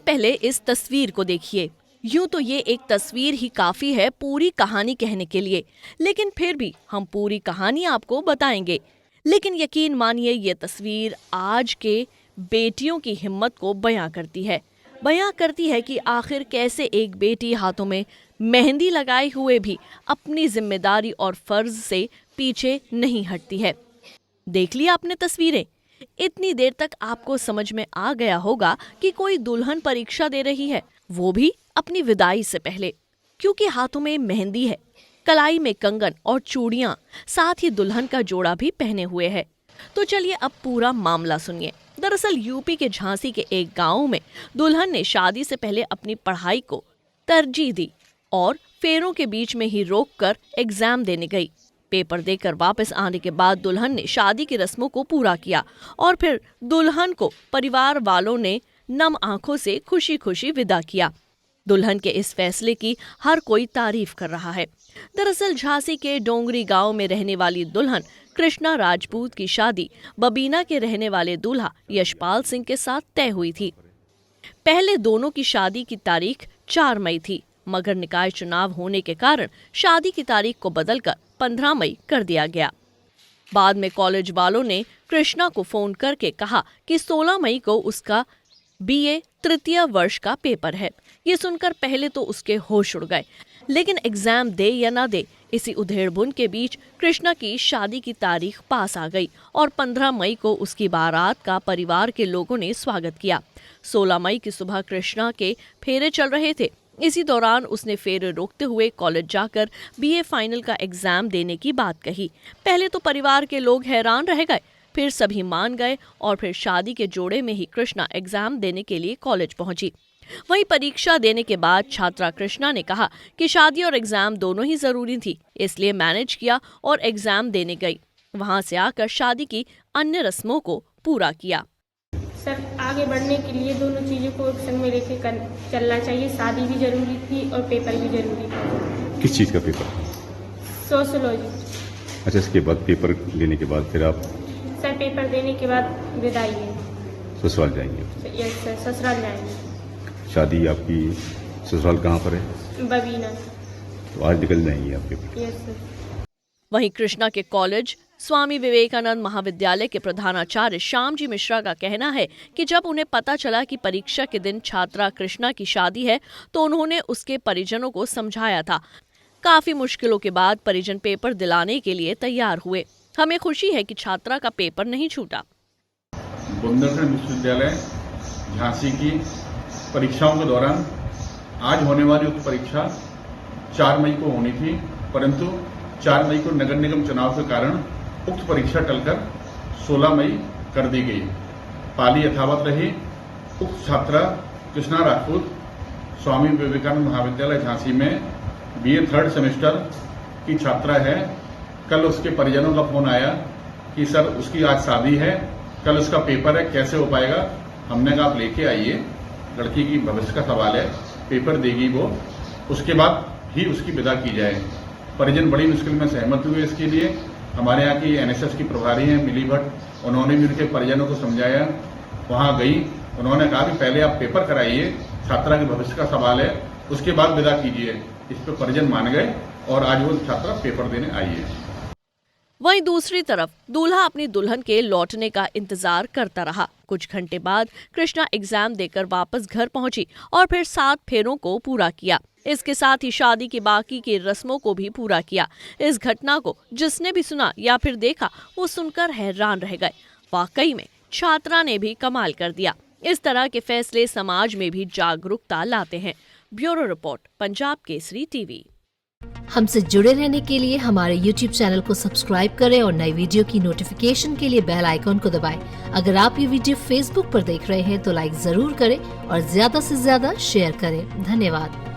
पहले इस तस्वीर को देखिए। यूं तो ये एक तस्वीर ही काफी है पूरी कहानी कहने के लिए, लेकिन फिर भी हम पूरी कहानी आपको बताएंगे। लेकिन यकीन मानिए ये तस्वीर आज के बेटियों की हिम्मत को बयां करती है कि आखिर कैसे एक बेटी हाथों में मेहंदी लगाए हुए भी अपनी जिम्मेदारी और फर्ज से पीछे नहीं हटती है। देख लिया आपने तस्वीरें? इतनी देर तक आपको समझ में आ गया होगा कि कोई दुल्हन परीक्षा दे रही है, वो भी अपनी विदाई से पहले, क्योंकि हाथों में मेहंदी है, कलाई में कंगन और चूड़ियां, साथ ही दुल्हन का जोड़ा भी पहने हुए है। तो चलिए अब पूरा मामला सुनिए। दरअसल यूपी के झांसी के एक गांव में दुल्हन ने शादी से पहले अपनी पढ़ाई को तरजीह दी और फेरों के बीच में ही रोककर एग्जाम देने गई। पेपर देकर वापस आने के बाद दुल्हन ने शादी की रस्मों को पूरा किया और फिर दुल्हन को परिवार वालों ने नम आंखों से खुशी खुशी विदा किया। दुल्हन के इस फैसले की हर कोई तारीफ कर रहा है। दरअसल झांसी के डोंगरी गांव में रहने वाली दुल्हन कृष्णा राजपूत की शादी बबीना के रहने वाले दूल्हा यशपाल सिंह के साथ तय हुई थी। पहले दोनों की शादी की तारीख 4 मई थी, मगर निकाय चुनाव होने के कारण शादी की तारीख को बदलकर 15 मई कर दिया गया। बाद में कॉलेज वालों ने कृष्णा को फोन करके कहा कि 16 मई को उसका BA तृतीय वर्ष का पेपर है। ये सुनकर पहले तो उसके होश उड़ गए, लेकिन एग्जाम दे या ना दे, इसी उधेड़बुन के बीच कृष्णा की शादी की तारीख पास आ गई और 15 मई को उसकी बारात का परिवार के लोगों ने स्वागत किया। 16 मई की सुबह कृष्णा के फेरे चल रहे थे। इसी दौरान उसने फेरे रोकते हुए कॉलेज जाकर BA फाइनल का एग्जाम देने की बात कही। पहले तो परिवार के लोग हैरान रह गए, फिर सभी मान गए और फिर शादी के जोड़े में ही कृष्णा एग्जाम देने के लिए कॉलेज पहुंची। वहीं परीक्षा देने के बाद छात्रा कृष्णा ने कहा कि शादी और एग्जाम दोनों ही जरूरी थी, इसलिए मैनेज किया और एग्जाम देने गई। वहां से आकर शादी की अन्य रस्मों को पूरा किया। सर, आगे बढ़ने के लिए दोनों चीजों को एक संग में लेके चलना चाहिए। शादी भी जरूरी थी और पेपर भी जरूरी था। किस चीज़ का पेपर? सोशियोलॉजी। अच्छा, इसके बाद पेपर देने के बाद फिर आप? सर, पेपर देने के बाद विदाई है। ससुराल जाएंगे? यस सर, ससुराल जाएंगे। शादी आपकी ससुराल कहाँ पर है? बबीना। तो आज निकल जाएंगे आप पेपर? Yes sir. वहीं कृष्णा के कॉलेज स्वामी विवेकानंद महाविद्यालय के प्रधानाचार्य श्यामजी मिश्रा का कहना है कि जब उन्हें पता चला कि परीक्षा के दिन छात्रा कृष्णा की शादी है, तो उन्होंने उसके परिजनों को समझाया था। काफी मुश्किलों के बाद परिजन पेपर दिलाने के लिए तैयार हुए। हमें खुशी है कि छात्रा का पेपर नहीं छूटा। बुंदेलखंड विश्वविद्यालय झांसी की परीक्षाओं के दौरान आज होने वाली उक्त परीक्षा 4 मई को होनी थी, परंतु 4 मई को नगर निगम चुनाव के कारण उक्त परीक्षा टलकर 16 मई कर दी गई। पाली यथावत रही। उक्त छात्रा कृष्णा राजपूत स्वामी विवेकानंद महाविद्यालय झांसी में BA 3rd सेमेस्टर की छात्रा है। कल उसके परिजनों का फोन आया कि सर उसकी आज शादी है, कल उसका पेपर है, कैसे हो पाएगा। हमने कहा आप लेके आइए, लड़की की भविष्य का सवाल है, पेपर देगी वो, उसके बाद ही उसकी विदा की जाए। परिजन बड़ी मुश्किल में सहमत हुए इसके लिए। हमारे यहाँ की NSS की प्रभारी हैं मिली भट्ट, उन्होंने भी उनके परिजनों को समझाया। वहाँ गई, उन्होंने कहा कि पहले आप पेपर कराइए, छात्रा के भविष्य का सवाल है, उसके बाद विदा कीजिए। इस पर परिजन मान गए और आज वो छात्रा पेपर देने आई है। वहीं दूसरी तरफ दूल्हा अपनी दुल्हन के लौटने का इंतजार करता रहा। कुछ घंटे बाद कृष्णा एग्जाम देकर वापस घर पहुंची और फिर 7 फेरों को पूरा किया। इसके साथ ही शादी की बाकी की रस्मों को भी पूरा किया। इस घटना को जिसने भी सुना या फिर देखा, वो सुनकर हैरान रह गए। वाकई में छात्रा ने भी कमाल कर दिया। इस तरह के फैसले समाज में भी जागरूकता लाते हैं। Bureau report, Punjab Kesari TV. हमसे जुड़े रहने के लिए हमारे YouTube चैनल को सब्सक्राइब करें और नई वीडियो की नोटिफिकेशन के लिए बेल आइकॉन को दबाएं। अगर आप ये वीडियो Facebook पर देख रहे हैं तो लाइक जरूर करें और ज्यादा से ज्यादा शेयर करें। धन्यवाद।